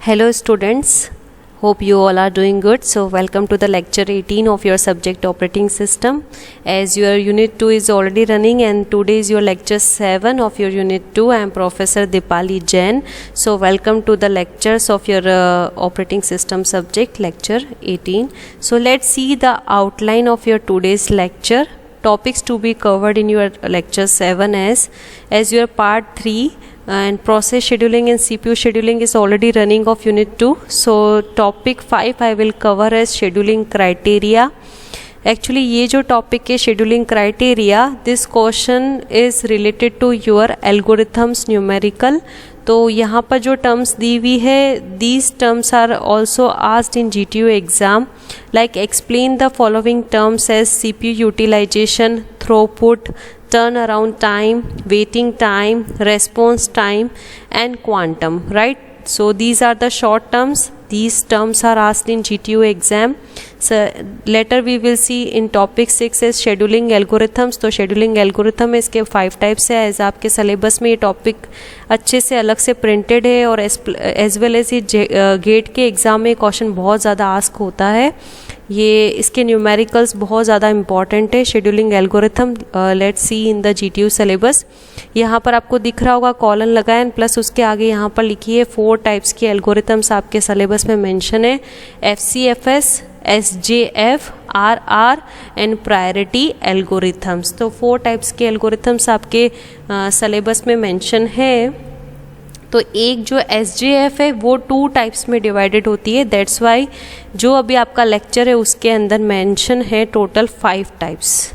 Hello students, hope you all are doing good. So welcome to the lecture 18 of your subject operating system. As your unit 2 is already running and today is your lecture 7 of your unit 2. I am Professor Dipali Jain. So welcome to the lectures of your operating system subject lecture 18. So let's see the outline of your today's lecture. Topics to be covered in your lecture 7 as your part 3 and process scheduling and CPU scheduling is already running of unit 2. So topic 5 I will cover as scheduling criteria. Actually ये जो topic है scheduling criteria, this question is related to your algorithms numerical. तो यहाँ पर जो terms दी हुई है, these terms are also asked in GTU exam. Like explain the following terms as CPU utilization, throughput, turn around time, waiting time, response time and quantum, right? So these are the short terms. These terms are asked in GTU exam. So later we will see in topic 6 is scheduling algorithms. तो scheduling algorithm इसके 5 types है. As आपके syllabus में ये topic अच्छे से अलग से प्रिंटेड है और एज वेल एज ये गेट के एग्ज़ाम में क्वेश्चन बहुत ज़्यादा आस्क होता है. ये इसके न्यूमेरिकल्स बहुत ज़्यादा इंपॉर्टेंट है. Scheduling algorithm let's see in the GTU syllabus. यहाँ पर आपको दिख रहा होगा कॉलन लगा है प्लस उसके आगे यहाँ पर लिखी है 4 टाइप्स के एल्गोरिथम्स आपके सिलेबस में मेंशन है. FCFS, SJF, RR and priority algorithms. तो 4 टाइप्स के एल्गोरिथम्स आपके सिलेबस में मेंशन है. तो एक जो SJF है वो 2 टाइप्स में डिवाइडेड होती है. दैट्स वाई जो अभी आपका लेक्चर है उसके अंदर मेंशन है टोटल 5 टाइप्स.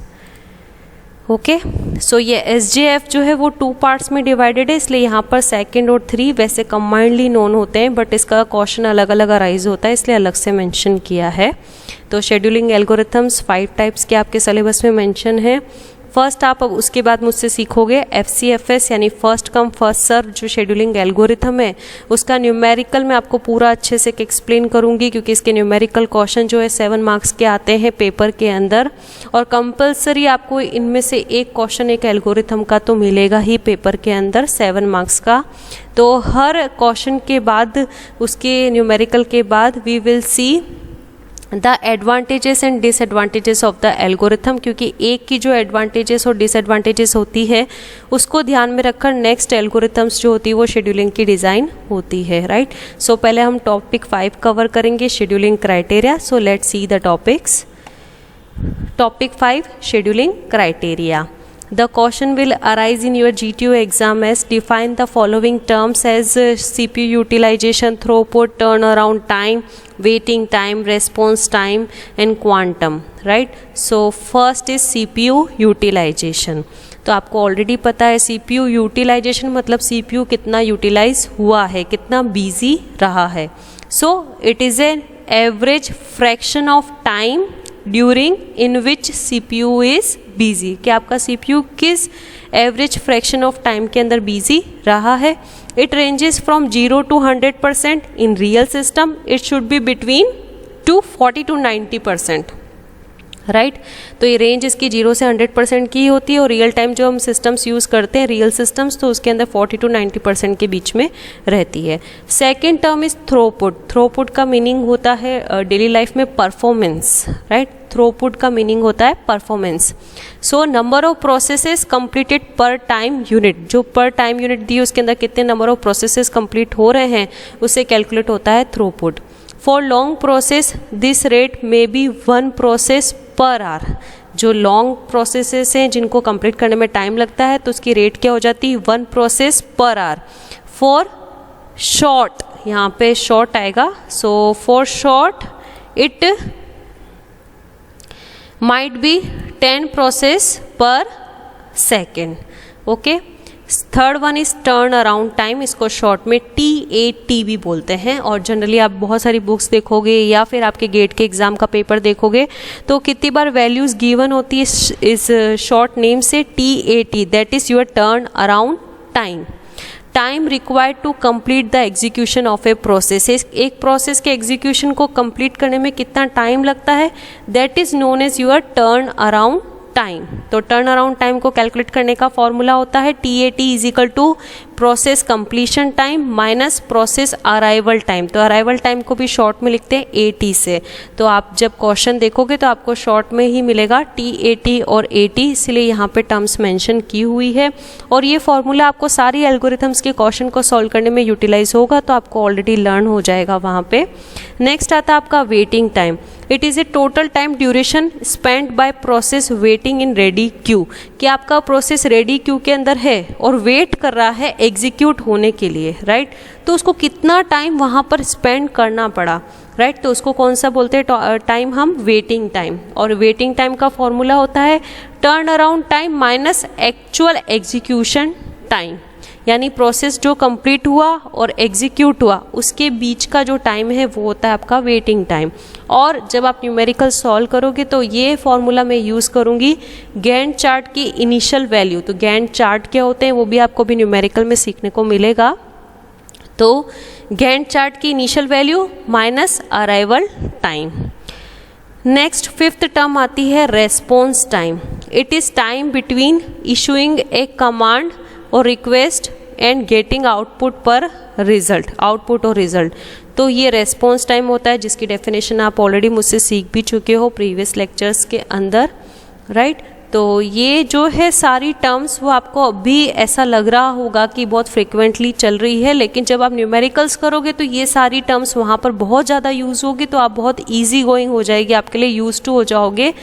ओके, सो ये SJF जो है वो 2 पार्ट्स में डिवाइडेड है, इसलिए यहाँ पर सेकंड और 3 वैसे कंबाइंडली नोन होते हैं बट इसका क्वेश्चन अलग अलग अराइज होता है इसलिए अलग से मेंशन किया है. तो शेड्यूलिंग एल्गोरिथम्स 5 टाइप्स के आपके सिलेबस में मेंशन है. फर्स्ट आप अब उसके बाद मुझसे सीखोगे FCFS यानी फर्स्ट कम फर्स्ट सर्व जो शेड्यूलिंग एल्गोरिथम है उसका न्यूमेरिकल मैं आपको पूरा अच्छे से एक्सप्लेन करूंगी क्योंकि इसके न्यूमेरिकल क्वेश्चन जो है 7 मार्क्स के आते हैं पेपर के अंदर और कंपलसरी आपको इनमें से एक क्वेश्चन एक एल्गोरिथम का तो मिलेगा ही पेपर के अंदर 7 मार्क्स का. तो हर क्वेश्चन के बाद उसके न्यूमेरिकल के बाद we will see the advantages and disadvantages of the algorithm, क्योंकि एक की जो एडवांटेजेस और डिसएडवांटेजेस होती है उसको ध्यान में रखकर नेक्स्ट एल्गोरिथम्स जो होती है वो शेड्यूलिंग की डिज़ाइन होती है, राइट. सो पहले हम टॉपिक 5 कवर करेंगे scheduling criteria. So let's see the topics. Topic 5 scheduling criteria. The question will arise in your GTU exam as define the following terms as CPU utilization, throughput, turnaround time, waiting time, response time and quantum, right? So first is CPU utilization. तो आपको already पता है CPU utilization मतलब CPU कितना utilise हुआ है, कितना busy रहा है. So it is an average fraction of time during in which CPU is busy, कि आपका CPU किस एवरेज फ्रैक्शन ऑफ टाइम के अंदर बिजी रहा है. It ranges from 0 to 100%. In real system it should be between 40 to 90%, right. तो ये range इसकी 0 से 100% की होती है और रियल टाइम जो हम सिस्टम्स यूज़ करते हैं रियल सिस्टम्स तो उसके अंदर 40 to 90% के बीच में रहती है. Second term is throughput. Throughput का मीनिंग होता है डेली लाइफ में परफॉर्मेंस, राइट. थ्रूपुट का मीनिंग होता है performance. So number of processes completed पर टाइम यूनिट. जो पर टाइम यूनिट दी है उसके अंदर कितने नंबर ऑफ प्रोसेसेस कंप्लीट हो रहे हैं उससे कैलकुलेट होता है throughput. For long process this rate में बी 1 प्रोसेस पर आवर. जो लॉन्ग प्रोसेसेस हैं जिनको कंप्लीट करने में टाइम लगता है तो उसकी रेट क्या हो जाती है 1 process per hour. For short, यहाँ पे शॉर्ट आएगा. So for short it might be 10 process per second. Okay. Third one is turn around time. इसको शॉर्ट में TAT भी बोलते हैं और जनरली आप बहुत सारी बुक्स देखोगे या फिर आपके गेट के एग्जाम का पेपर देखोगे तो कितनी बार वैल्यूज गिवन होती है इस शॉर्ट नेम से TAT, that is your turn around time. Time required to complete the execution of a process. एक प्रोसेस के एग्जीक्यूशन को कंप्लीट करने में कितना टाइम लगता है that is known as your turn around time. तो टर्न अराउंड टाइम को कैलकुलेट करने का फॉर्मूला होता है TAT is equal to process completion time minus process arrival time. तो अराइवल टाइम को भी शॉर्ट में लिखते हैं AT से। तो आप जब क्वेश्चन देखोगे तो आपको शॉर्ट में ही मिलेगा TAT और AT, इसलिए यहाँ पे टर्म्स मेंशन की हुई है। और ये फॉर्मूला आपको सारी एल्गोरिथम्स के क्वेश्चन को सॉल्व करने में यूटिलाइज होगा, तो आपको ऑलरेडी लर्न हो जाएगा वहाँ पे। नेक्स्ट आता है आपका waiting time. It is a total time duration spend by process waiting in ready queue, कि आपका प्रोसेस रेडी क्यू के अंदर है और वेट कर रहा है एग्जीक्यूट होने के लिए, राइट। तो उसको कितना टाइम वहाँ पर स्पेंड करना पड़ा, राइट। तो उसको कौन सा बोलते हैं टाइम, हम वेटिंग टाइम। और वेटिंग टाइम का फॉर्मूला होता है turn around time minus actual execution time, यानी प्रोसेस जो कंप्लीट हुआ और एग्जीक्यूट हुआ उसके बीच का जो टाइम है वो होता है आपका वेटिंग टाइम। और जब आप न्यूमेरिकल सॉल्व करोगे तो ये फॉर्मूला मैं यूज़ करूँगी गैंट चार्ट की इनिशियल वैल्यू। तो गैंट चार्ट क्या होते हैं वो भी आपको भी न्यूमेरिकल में सीखने को मिलेगा। तो गैंट चार्ट की initial value minus arrival time. Next fifth term आती है response time. It is time between issuing A command और रिक्वेस्ट एंड गेटिंग आउटपुट पर रिजल्ट, आउटपुट और रिजल्ट। तो ये रेस्पॉन्स टाइम होता है, जिसकी डेफिनेशन आप ऑलरेडी मुझसे सीख भी चुके हो प्रीवियस लेक्चर्स के अंदर, राइट। तो ये जो है सारी टर्म्स वो आपको अभी ऐसा लग रहा होगा कि बहुत फ्रिक्वेंटली चल रही है, लेकिन जब आप न्यूमेरिकल्स करोगे तो ये सारी टर्म्स वहाँ पर बहुत ज़्यादा यूज़ होगी, तो आप बहुत ईजी गोइंग हो जाएगी, आपके लिए यूज टू हो जाओगे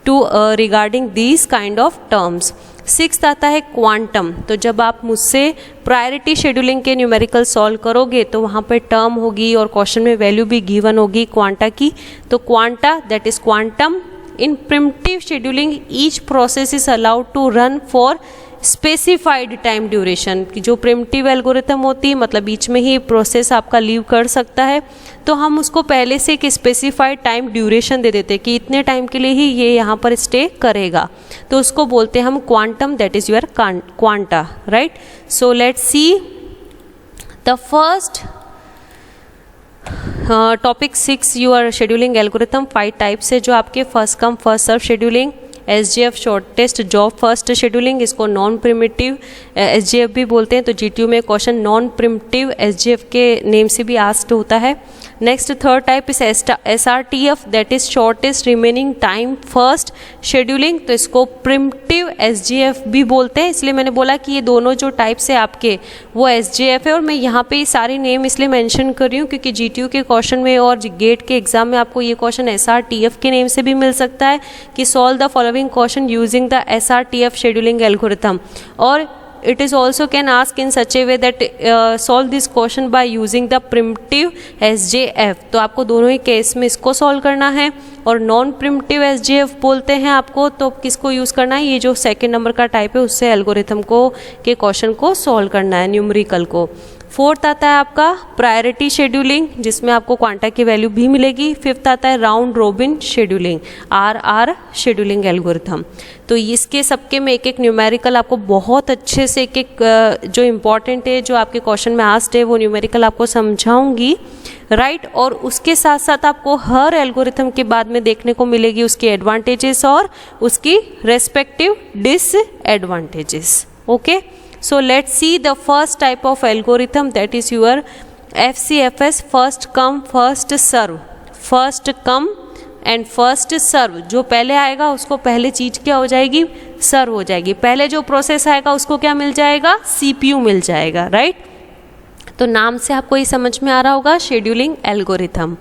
to regarding these kind of terms. Sixth आता है क्वांटम। तो जब आप मुझसे प्रायोरिटी शेड्यूलिंग के न्यूमेरिकल सॉल्व करोगे तो वहाँ पे टर्म होगी और क्वेश्चन में वैल्यू भी गिवन होगी क्वांटा की। तो quanta that is quantum in primitive scheduling each process is allowed to run for specified time duration. की जो प्रिमिटिव एल्गोरिथम होती है मतलब बीच में ही प्रोसेस आपका लीव कर सकता है, तो हम उसको पहले से एक स्पेसिफाइड टाइम ड्यूरेशन दे देते हैं कि इतने टाइम के लिए ही ये यहाँ पर स्टे करेगा, तो उसको बोलते हैं हम quantum, that is your quanta, right. So let's see the first topic 6 your scheduling algorithm. 5 types है जो आपके first come first serve scheduling, SGF shortest job first scheduling, इसको नॉन प्रिमिटिव SGF भी बोलते हैं। तो GTU में क्वेश्चन नॉन प्रिमिटिव SGF के नेम से भी आस्क्ड होता है। Next third type is SRTF that is shortest remaining time first scheduling, तो इसको प्रिमिटिव SGF भी बोलते हैं। इसलिए मैंने बोला कि ये दोनों जो टाइप्स है आपके वो SGF है, और मैं यहाँ पे सारे नेम इसलिए मेंशन कर रही हूँ क्योंकि GTU के क्वेश्चन में और गेट के एग्जाम में आपको ये क्वेश्चन SRTF के नेम से भी मिल सकता है कि solve the following question using the SRTF scheduling algorithm, और it is also can ask in such a way that solve this question by using the primitive SJF। तो आपको दोनों ही केस में इसको सॉल्व करना है, और नॉन प्रिमिटिव SJF बोलते हैं आपको, तो किसको यूज़ करना है, ये जो सेकेंड नंबर का टाइप है उससे एल्गोरिथम को के क्वेश्चन को सॉल्व करना है, न्यूमेरिकल को। फोर्थ आता है आपका प्रायोरिटी शेड्यूलिंग, जिसमें आपको क्वांटा की वैल्यू भी मिलेगी। फिफ्थ आता है round robin scheduling, RR scheduling algorithm. तो इसके सबके में एक एक न्यूमेरिकल आपको बहुत अच्छे से एक एक जो इम्पॉर्टेंट है जो आपके क्वेश्चन में आस्क्ड है वो न्यूमेरिकल आपको समझाऊंगी, राइट। और उसके साथ साथ आपको हर एल्गोरिथम के बाद में देखने को मिलेगी उसकी एडवांटेजेस और उसकी respective disadvantages, okay. So let's see the first type of algorithm, that is your FCFS, first come first serve। first come and first serve, जो पहले आएगा उसको पहले चीज क्या हो जाएगी, सर्व हो जाएगी। पहले जो प्रोसेस आएगा उसको क्या मिल जाएगा, CPU मिल जाएगा, राइट। तो नाम से आपको ये समझ में आ रहा होगा scheduling algorithm.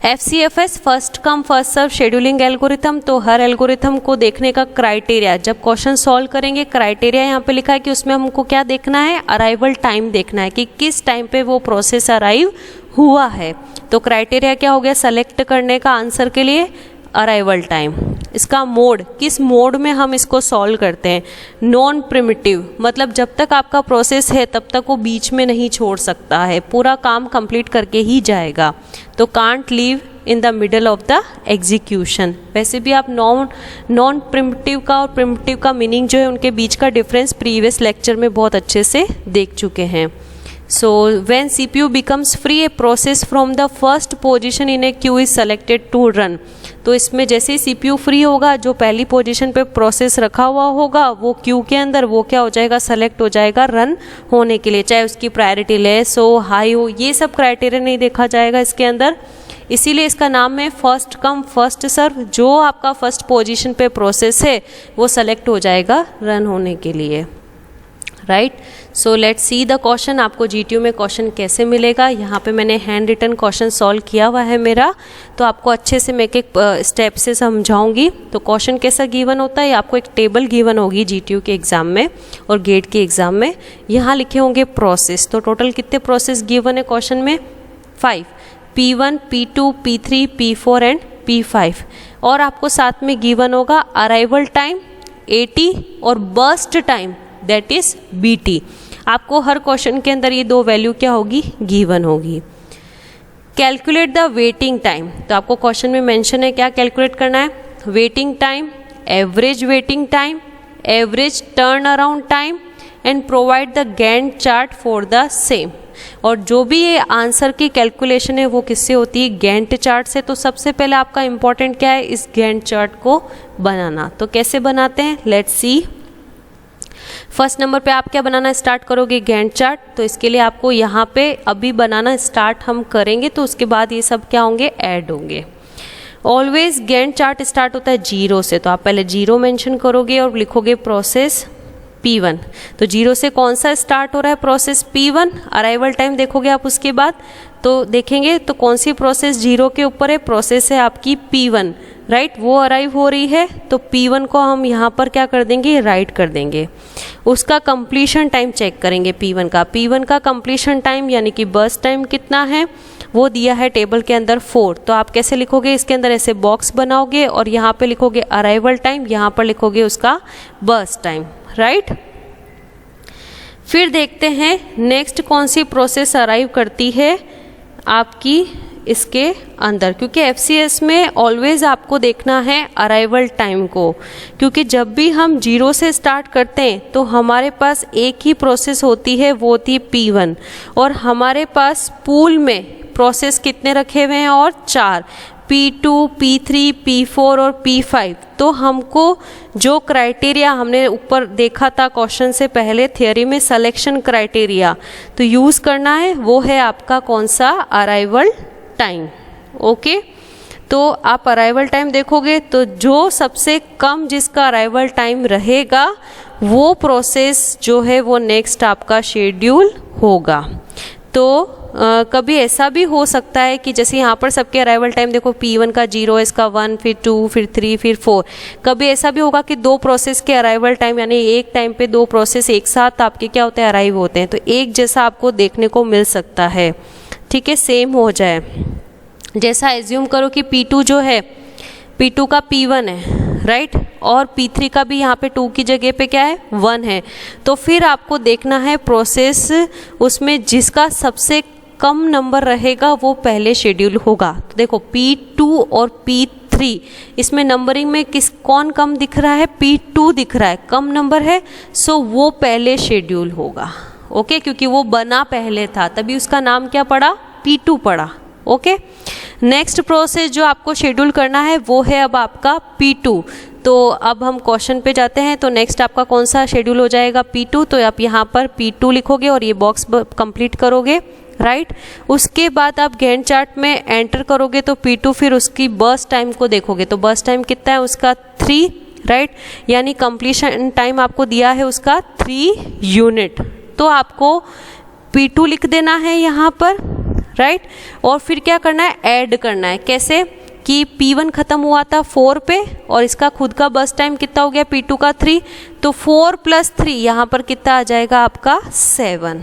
FCFS first come first serve scheduling algorithm. तो हर एल्गोरिथम को देखने का क्राइटेरिया, जब क्वेश्चन सॉल्व करेंगे क्राइटेरिया यहाँ पे लिखा है कि उसमें हमको क्या देखना है, अराइवल टाइम देखना है कि किस टाइम पे वो प्रोसेस अराइव हुआ है। तो क्राइटेरिया क्या हो गया सेलेक्ट करने का आंसर के लिए, अराइवल टाइम। इसका मोड, किस मोड में हम इसको सॉल्व करते हैं, नॉन प्रिमिटिव, मतलब जब तक आपका प्रोसेस है तब तक वो बीच में नहीं छोड़ सकता है, पूरा काम कंप्लीट करके ही जाएगा। तो can't leave in the middle of the execution. वैसे भी आप नॉन प्रिमिटिव का और प्रिमिटिव का मीनिंग जो है उनके बीच का डिफरेंस प्रीवियस लेक्चर में बहुत अच्छे से देख चुके हैं। So when CPU becomes free, a process from the first position in a queue is selected to run. तो इसमें जैसे ही CPU फ्री होगा, जो पहली पोजीशन पे प्रोसेस रखा हुआ होगा वो क्यू के अंदर वो क्या हो जाएगा, सेलेक्ट हो जाएगा रन होने के लिए, चाहे उसकी प्रायोरिटी लेस हो हाई हो, ये सब क्राइटेरिया नहीं देखा जाएगा इसके अंदर। इसीलिए इसका नाम है फर्स्ट कम फर्स्ट सर्व। जो आपका फर्स्ट पोजीशन पे प्रोसेस है वो सेलेक्ट हो जाएगा रन होने के लिए, right. So let's see the question. आपको जीटीयू में क्वेश्चन कैसे मिलेगा, यहाँ पे मैंने हैंड रिटन क्वेश्चन सॉल्व किया हुआ है मेरा, तो आपको अच्छे से मैं एक स्टेप से समझाऊंगी। तो क्वेश्चन कैसा गिवन होता है, आपको एक टेबल गिवन होगी जीटीयू के एग्जाम में और गेट के एग्जाम में। यहाँ लिखे होंगे प्रोसेस, तो टोटल कितने प्रोसेस गिवन है क्वेश्चन में, 5, P1, P2, P3, P4 and P5। और आपको साथ में गिवन होगा अराइवल टाइम 80 और burst time that is BT। आपको हर क्वेश्चन के अंदर ये दो वैल्यू क्या होगी, गिवन होगी। कैलकुलेट द वेटिंग टाइम, तो आपको क्वेश्चन में मेंशन है क्या कैलकुलेट करना है, waiting time, average waiting time, average turn around time and provide the Gantt chart for the same. और जो भी ये आंसर की कैलकुलेशन है वो किससे होती है, गैंट चार्ट से। तो सबसे पहले आपका इंपॉर्टेंट क्या है, इस गैंट चार्ट को बनाना। तो कैसे बनाते हैं, लेट्स सी। फर्स्ट नंबर पे आप क्या बनाना स्टार्ट करोगे, गैंट चार्ट। तो इसके लिए आपको यहाँ पे अभी बनाना स्टार्ट हम करेंगे, तो उसके बाद ये सब क्या होंगे, ऐड होंगे। ऑलवेज गैंट चार्ट स्टार्ट होता है 0 से, तो आप पहले 0 मेंशन करोगे और लिखोगे प्रोसेस P1। तो 0 से कौन सा स्टार्ट हो रहा है, प्रोसेस P1। अराइवल टाइम देखोगे आप उसके बाद, तो देखेंगे तो कौन सी प्रोसेस 0 के ऊपर है, प्रोसेस है आपकी P1, राइट। वो अराइव हो रही है, तो P1 को हम यहाँ पर क्या कर देंगे, राइट कर देंगे। उसका कंप्लीशन टाइम चेक करेंगे P1 का कंप्लीशन टाइम यानी कि बर्स्ट टाइम कितना है, वो दिया है टेबल के अंदर 4। तो आप कैसे लिखोगे, इसके अंदर ऐसे बॉक्स बनाओगे और यहाँ पे लिखोगे अराइवल टाइम, यहाँ पर लिखोगे उसका बर्स्ट टाइम, राइट। फिर देखते हैं नेक्स्ट कौन सी प्रोसेस अराइव करती है आपकी इसके अंदर, क्योंकि FCS में ऑलवेज आपको देखना है अराइवल टाइम को, क्योंकि जब भी हम 0 से स्टार्ट करते हैं तो हमारे पास एक ही प्रोसेस होती है, वो होती है P1। और हमारे पास पूल में प्रोसेस कितने रखे हुए हैं, और 4, P2, P3, P4 और P5। तो हमको जो क्राइटेरिया हमने ऊपर देखा था क्वेश्चन से पहले थियरी में, सिलेक्शन क्राइटेरिया, तो यूज़ करना है, वो है आपका कौन सा, अराइवल टाइम। ओके, तो आप अराइवल टाइम देखोगे तो जो सबसे कम जिसका अराइवल टाइम रहेगा वो प्रोसेस जो है वो नेक्स्ट आपका शेड्यूल होगा। तो कभी ऐसा भी हो सकता है कि जैसे यहाँ पर सबके अराइवल टाइम देखो, P1 का 0, इसका 1, फिर 2, फिर 3, फिर 4। कभी ऐसा भी होगा कि दो प्रोसेस के अराइवल टाइम यानी एक टाइम पे दो प्रोसेस एक साथ आपके क्या होते हैं, अराइव होते हैं, तो एक जैसा आपको देखने को मिल सकता है, ठीक है, सेम हो जाए। जैसा एज्यूम करो कि P2 जो है, P2 का P1 है, राइट, और P3 का भी यहाँ पे 2 की जगह पे क्या है, 1 है। तो फिर आपको देखना है प्रोसेस उसमें जिसका सबसे कम नंबर रहेगा वो पहले शेड्यूल होगा। तो देखो P2 और P3 इसमें नंबरिंग में कौन कम दिख रहा है, P2 दिख रहा है, कम नंबर है, सो वो पहले शेड्यूल होगा। ओके, क्योंकि वो बना पहले था तभी उसका नाम क्या पड़ा, P2 पड़ा। ओके, नेक्स्ट प्रोसेस जो आपको शेड्यूल करना है वो है अब आपका P2। तो अब हम क्वेश्चन पे जाते हैं, तो नेक्स्ट आपका कौन सा शेड्यूल हो जाएगा, P2। तो आप यहाँ पर P2 लिखोगे और ये बॉक्स कंप्लीट करोगे, राइट। उसके बाद आप गैंट चार्ट में एंटर करोगे तो P2, फिर उसकी बर्स्ट टाइम को देखोगे तो बर्स्ट टाइम कितना है उसका 3, राइट, यानी कंप्लीशन टाइम आपको दिया है उसका 3 यूनिट। तो आपको P2 लिख देना है यहाँ पर, राइट। और फिर क्या करना है, ऐड करना है। कैसे कि P1 खत्म हुआ था 4 पे और इसका खुद का बस टाइम कितना हो गया P2 का 3, तो 4 + 3 यहाँ पर कितना आ जाएगा आपका 7।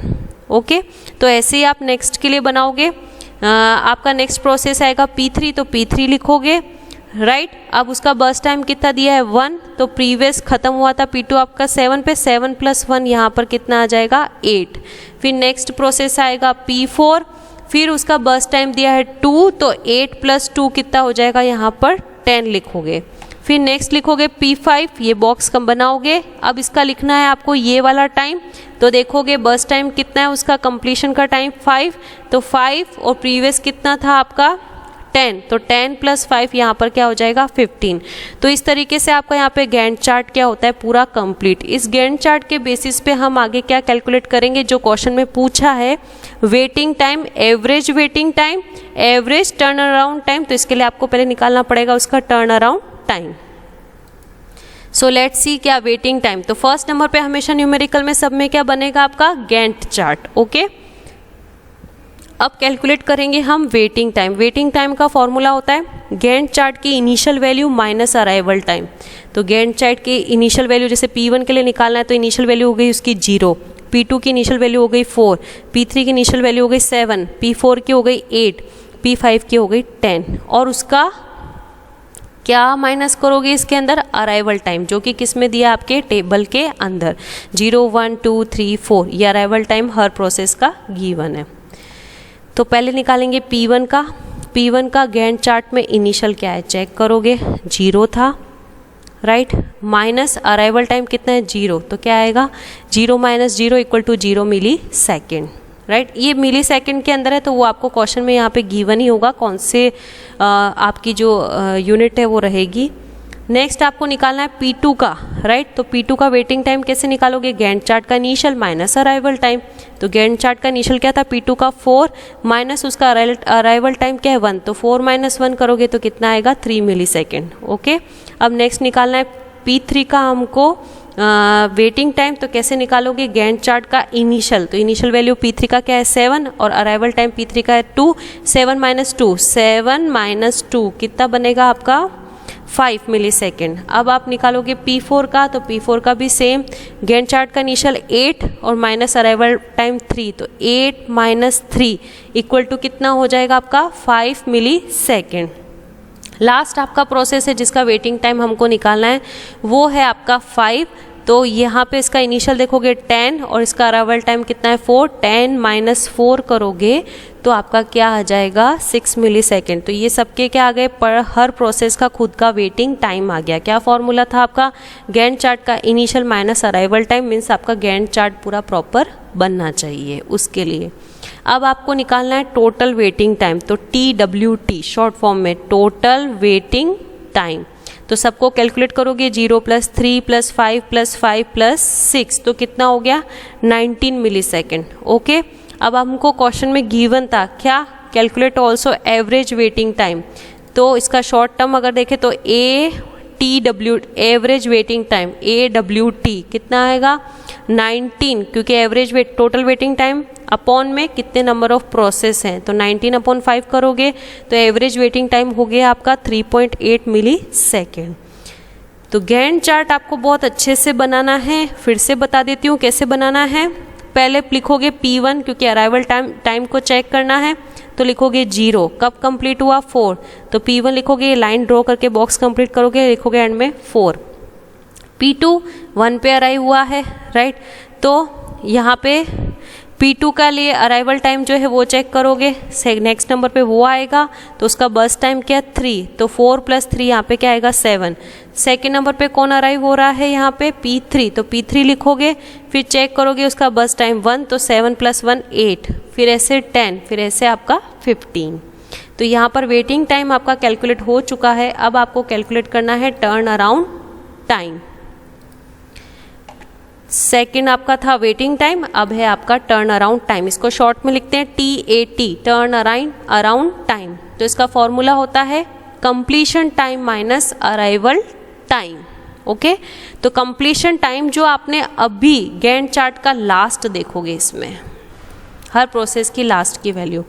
ओके, तो ऐसे ही आप नेक्स्ट के लिए बनाओगे। आपका नेक्स्ट प्रोसेस आएगा P3, तो P3 लिखोगे, राइट। अब उसका बस टाइम कितना दिया है 1, तो प्रीवियस खत्म हुआ था P2 आपका 7 पे, 7 + 1 यहाँ पर कितना आ जाएगा 8। फिर नेक्स्ट प्रोसेस आएगा P4, फिर उसका बस टाइम दिया है 2, तो 8 + 2 कितना हो जाएगा यहाँ पर 10 लिखोगे। फिर नेक्स्ट लिखोगे P5, ये बॉक्स कम बनाओगे। अब इसका लिखना है आपको ये वाला टाइम, तो देखोगे बस टाइम कितना है उसका, कंप्लीशन का टाइम 5, तो 5 और प्रीवियस कितना था आपका 10, तो 10 + 5 यहाँ पर क्या हो जाएगा 15। तो इस तरीके से आपका यहाँ पे गैंट चार्ट क्या होता है पूरा कंप्लीट। इस गैंट चार्ट के बेसिस पे हम आगे क्या कैलकुलेट करेंगे, जो क्वेश्चन में पूछा है waiting time, average waiting time, average turn around time. तो इसके लिए आपको पहले निकालना पड़ेगा उसका turn around time. So let's सी क्या वेटिंग टाइम, तो फर्स्ट नंबर पे हमेशा न्यूमेरिकल में सब में क्या बनेगा आपका गैंट चार्ट। ओके, अब कैलकुलेट करेंगे हम वेटिंग टाइम। वेटिंग टाइम का फॉर्मूला होता है गैंट चार्ट की initial value minus arrival time. तो गैंट चार्ट की इनिशियल वैल्यू जैसे P1 के लिए निकालना है तो इनिशियल वैल्यू हो गई उसकी 0, P2 की इनिशियल वैल्यू हो गई 4, P3 की इनिशियल वैल्यू हो गई 7, P4 की हो गई 8, P5 की हो गई 10, और उसका क्या माइनस करोगे इसके अंदर अराइवल टाइम, जो कि किस में दिया आपके टेबल के अंदर 0, 1, 2, 3, 4, ये अराइवल टाइम हर प्रोसेस का गिवन है। तो पहले निकालेंगे P1 का गैंट चार्ट में इनिशियल क्या है चेक करोगे, 0 था, राइट, माइनस अराइवल टाइम कितना है 0, तो क्या आएगा 0 - 0 = 0 मिली सेकेंड, राइट। ये मिली सेकेंड के अंदर है तो वो आपको क्वेश्चन में यहाँ पे गिवन ही होगा कौन से आपकी जो यूनिट है वो रहेगी। नेक्स्ट आपको निकालना है P2 का, राइट। तो P2 का वेटिंग टाइम कैसे निकालोगे, गैंट चार्ट का इनिशियल माइनस अराइवल टाइम। तो गैंट चार्ट का इनिशियल क्या था P2 का 4 माइनस उसका अराइवल टाइम क्या है 1, तो 4 - 1 करोगे तो कितना आएगा 3 मिली सेकेंड। ओके, अब नेक्स्ट निकालना है P3 का हमको वेटिंग टाइम। तो कैसे निकालोगे, गैंट चार्ट का इनिशियल, तो इनिशियल वैल्यू P3 का क्या है 7 और अराइवल टाइम P3 का है 2, 7 - 2 कितना बनेगा आपका 5 मिली सेकेंड। अब आप निकालोगे P4 का, तो P4 का भी सेम, गैंट चार्ट का इनिशियल 8 और माइनस अराइवल टाइम 3, तो 8 - 3 = कितना हो जाएगा आपका 5 मिली सेकेंड। लास्ट आपका प्रोसेस है जिसका वेटिंग टाइम हमको निकालना है वो है आपका 5, तो यहाँ पे इसका इनिशियल देखोगे 10 और इसका अराइवल टाइम कितना है 4, 10 - 4 करोगे तो आपका क्या आ जाएगा 6 मिली सेकेंड। तो ये सबके क्या आ गए, पर हर प्रोसेस का खुद का वेटिंग टाइम आ गया। क्या फॉर्मूला था आपका, गैंट चार्ट का initial minus arrival time, means आपका गैंट चार्ट पूरा प्रॉपर बनना चाहिए उसके लिए। अब आपको निकालना है टोटल वेटिंग टाइम, तो TWT शॉर्ट फॉर्म में टोटल वेटिंग टाइम। तो सबको कैलकुलेट करोगे 0 + 3 + 5 + 5 + 6, तो कितना हो गया 19 मिली सेकेंड। ओके, अब हमको क्वेश्चन में गिवन था क्या, calculate also average waiting time. तो इसका शॉर्ट टर्म अगर देखें तो ATW average waiting time, AWT कितना आएगा 19, क्योंकि average weight total waiting time upon में कितने नंबर ऑफ प्रोसेस हैं, तो 19/5 करोगे तो एवरेज वेटिंग टाइम हो गया आपका 3.8 मिली सेकेंड। तो गैंट चार्ट आपको बहुत अच्छे से बनाना है, फिर से बता देती हूँ कैसे बनाना है। पहले लिखोगे P1, क्योंकि अराइवल टाइम को चेक करना है, तो लिखोगे 0, कब कंप्लीट हुआ 4, तो P1 लिखोगे, लाइन ड्रॉ करके बॉक्स कंप्लीट करोगे, लिखोगे एंड में 4। P2 1 पे अराइव हुआ है, राइट, तो यहाँ पे P2 का लिए अराइवल टाइम जो है वो चेक करोगे, नेक्स्ट नंबर पे वो आएगा, तो उसका बस टाइम क्या 3, तो 4 + 3 यहाँ पे क्या आएगा 7। सेकेंड नंबर पे कौन अराइव हो रहा है यहाँ पे P3, तो P3 लिखोगे, फिर चेक करोगे उसका बस टाइम 1, तो 7 + 1 8, फिर ऐसे 10, फिर ऐसे आपका 15। तो यहाँ पर वेटिंग टाइम आपका कैलकुलेट हो चुका है। अब आपको कैलकुलेट करना है टर्न अराउंड टाइम। सेकेंड आपका था वेटिंग टाइम, अब है आपका टर्न अराउंड टाइम। इसको शॉर्ट में लिखते हैं TAT, टर्न अराउंड टाइम। तो इसका फॉर्मूला होता है completion time minus arrival time. Okay, तो कंप्लीशन टाइम जो आपने अभी गैंट चार्ट का लास्ट देखोगे, इसमें हर प्रोसेस की लास्ट की वैल्यू,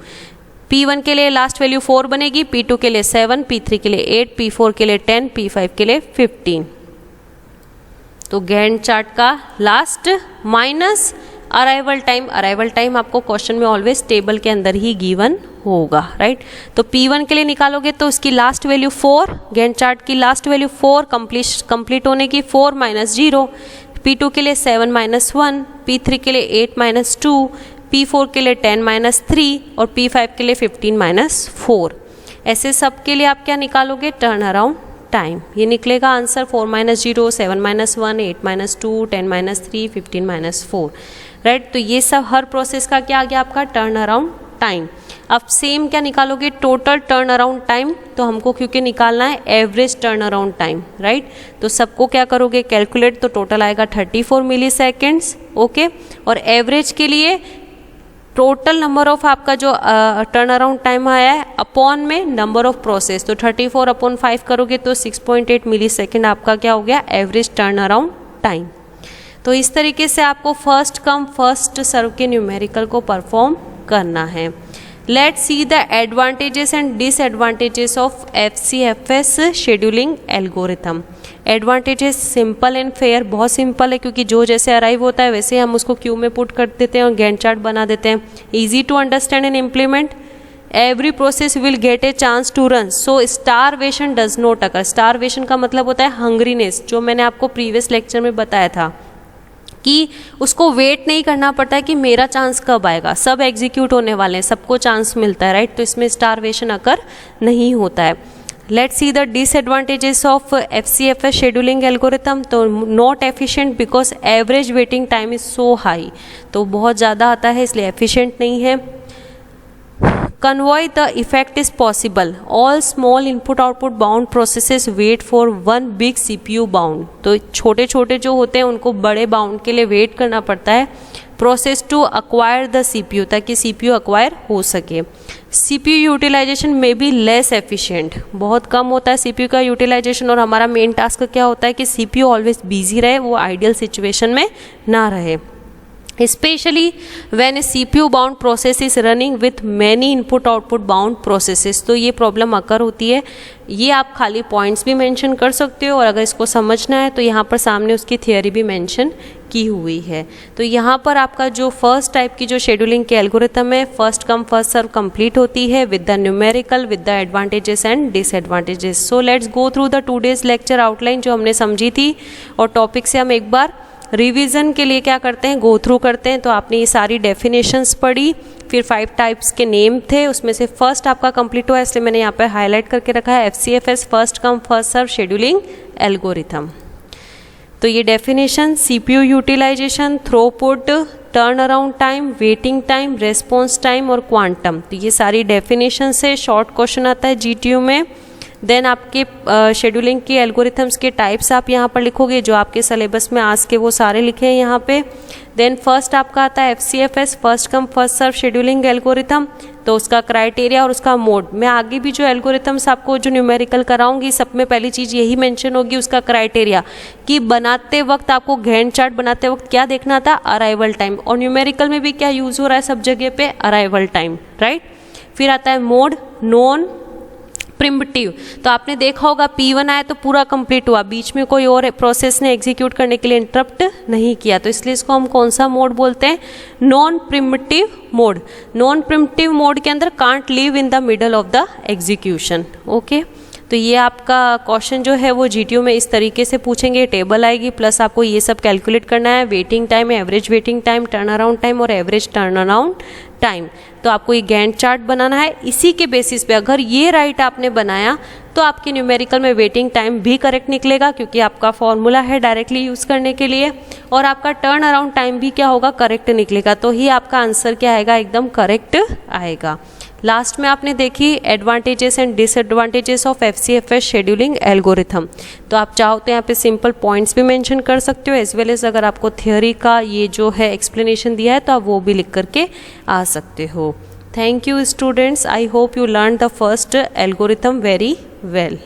P1 के लिए लास्ट वैल्यू 4 बनेगी, P2 के लिए 7, P3 के लिए 8, P4 के लिए 10, P5 के लिए 15। तो गैंट चार्ट का last minus arrival time, arrival time आपको क्वेश्चन में ऑलवेज टेबल के अंदर ही गिवन होगा, राइट। तो P1 के लिए निकालोगे तो उसकी लास्ट वैल्यू 4, गैंट चार्ट की लास्ट वैल्यू 4, कंप्लीट होने की 4 - 0, P2 के लिए 7 - 1, P3 के लिए 8 - 2, P4 के लिए 10 - 3 और P5 के लिए 15 - 4। ऐसे सब के लिए आप क्या निकालोगे टर्न अराउंड टाइम। ये निकलेगा आंसर 4 - 0, 7 - 1, 8 - 2, 10 - 3, 15 - 4, राइट। तो ये सब हर प्रोसेस का क्या आ गया आपका टर्न अराउंड टाइम। अब सेम क्या निकालोगे, टोटल टर्न अराउंड टाइम, तो हमको क्योंकि निकालना है average turn around time, right. तो सबको क्या करोगे कैलकुलेट, तो टोटल आएगा 34 मिली सेकेंड्स, ओके। और एवरेज के लिए टोटल नंबर ऑफ आपका जो टर्न अराउंड टाइम आया है अपॉन में नंबर ऑफ प्रोसेस, तो 34 अपॉन 5 करोगे तो 6.8 मिली सेकेंड आपका क्या हो गया एवरेज टर्न अराउंड टाइम। तो इस तरीके से आपको फर्स्ट कम फर्स्ट सर्व के न्यूमेरिकल को परफॉर्म करना है। Let's see the advantages and disadvantages of FCFS scheduling algorithm. Advantages simple and fair, बहुत सिंपल है क्योंकि जो जैसे अराइव होता है वैसे हम उसको क्यू में पुट कर देते हैं और गैंट चार्ट बना देते हैं। Easy to understand and implement, every process will get a chance to run, so starvation does not occur. Starvation का मतलब होता है हंग्रीनेस, जो मैंने आपको प्रीवियस लेक्चर में बताया था कि उसको वेट नहीं करना पड़ता है कि मेरा चांस कब आएगा, सब एग्जीक्यूट होने वाले हैं, सबको चांस मिलता है, राइट। तो इसमें स्टारवेशन अकर नहीं होता है। Let's see the disadvantages of FCFS scheduling algorithm. तो not efficient because average waiting time is so high, तो बहुत ज़्यादा आता है इसलिए एफिशिएंट नहीं है। Convoy the effect is possible. All small input output bound processes wait for one big CPU bound. तो छोटे छोटे जो होते हैं उनको बड़े बाउंड के लिए वेट करना पड़ता है process to acquire the CPU, ताकि CPU अक्वायर हो सके। CPU यूटिलाइजेशन में बी लेस एफिशिएंट, बहुत कम होता है CPU का यूटिलाइजेशन, और हमारा मेन टास्क क्या होता है कि CPU ऑलवेज बिजी रहे, वो आइडियल सिचुएशन में ना रहे। Especially when a CPU bound process is running with many input output bound processes, तो ये प्रॉब्लम अकर होती है। ये आप खाली पॉइंट्स भी मेंशन कर सकते हो, और अगर इसको समझना है तो यहाँ पर सामने उसकी थियोरी भी मेंशन की हुई है। तो यहाँ पर आपका जो फर्स्ट टाइप की जो शेड्यूलिंग की एल्गोरिथम है, first come first serve complete होती है with the numerical, with the advantages and disadvantages. So let's go through the 2 days lecture outline जो हमने समझी थी, और टॉपिक से हम एक बार रिवीजन के लिए क्या करते हैं, गो थ्रू करते हैं। तो आपने ये सारी डेफिनेशंस पढ़ी, फिर 5 टाइप्स के नेम थे, उसमें से फर्स्ट आपका कंप्लीट हुआ, इसलिए मैंने यहाँ पे हाईलाइट करके रखा है FCFS first come first serve scheduling algorithm. तो ये definition CPU utilization, throughput, turn around time, waiting time, response time और क्वांटम, तो ये सारी डेफिनेशन से शॉर्ट क्वेश्चन आता है GTU में। देन आपके शेड्यूलिंग के एल्गोरिथम्स के टाइप्स आप यहाँ पर लिखोगे, जो आपके सिलेबस में आज के वो सारे लिखे हैं यहाँ पे। देन फर्स्ट आपका आता है FCFS first come first serve scheduling algorithm, तो उसका क्राइटेरिया और उसका मोड। मैं आगे भी जो एल्गोरिथम्स आपको जो न्यूमेरिकल कराऊंगी सब में पहली चीज़ यही मेंशन होगी, उसका क्राइटेरिया, कि बनाते वक्त आपको गैंट चार्ट बनाते वक्त क्या देखना था, अराइवल टाइम, और न्यूमेरिकल में भी क्या यूज़ हो रहा है सब जगह पे, अराइवल टाइम, राइट। फिर आता है मोड, नॉन प्रिमिटिव, तो आपने देखा होगा P1 आया तो पूरा कंप्लीट हुआ, बीच में कोई और प्रोसेस ने एग्जीक्यूट करने के लिए इंटरप्ट नहीं किया, तो इसलिए इसको हम कौन सा मोड बोलते हैं, non primitive mode. Non primitive mode के अंदर can't live in the middle of the execution, okay. तो ये आपका क्वेश्चन जो है वो GTU में इस तरीके से पूछेंगे, टेबल आएगी, प्लस आपको ये सब कैलकुलेट करना है, waiting time, average waiting time, turn around time और एवरेज टर्न अराउंड टाइम। तो आपको ये गैंट चार्ट बनाना है, इसी के बेसिस पे अगर ये राइट आपने बनाया तो आपके न्यूमेरिकल में वेटिंग टाइम भी करेक्ट निकलेगा, क्योंकि आपका फॉर्मूला है डायरेक्टली यूज़ करने के लिए, और आपका टर्न अराउंड टाइम भी क्या होगा, करेक्ट निकलेगा, तो ही आपका आंसर क्या आएगा, एकदम करेक्ट आएगा। लास्ट में आपने देखी advantages and disadvantages of FCFS scheduling algorithm, तो आप चाहो तो यहाँ पे सिंपल पॉइंट्स भी मेंशन कर सकते हो, एज वेल एज अगर आपको थियोरी का ये जो है एक्सप्लेनेशन दिया है तो आप वो भी लिख करके आ सकते हो। Thank you students, I hope you learned the first algorithm very well.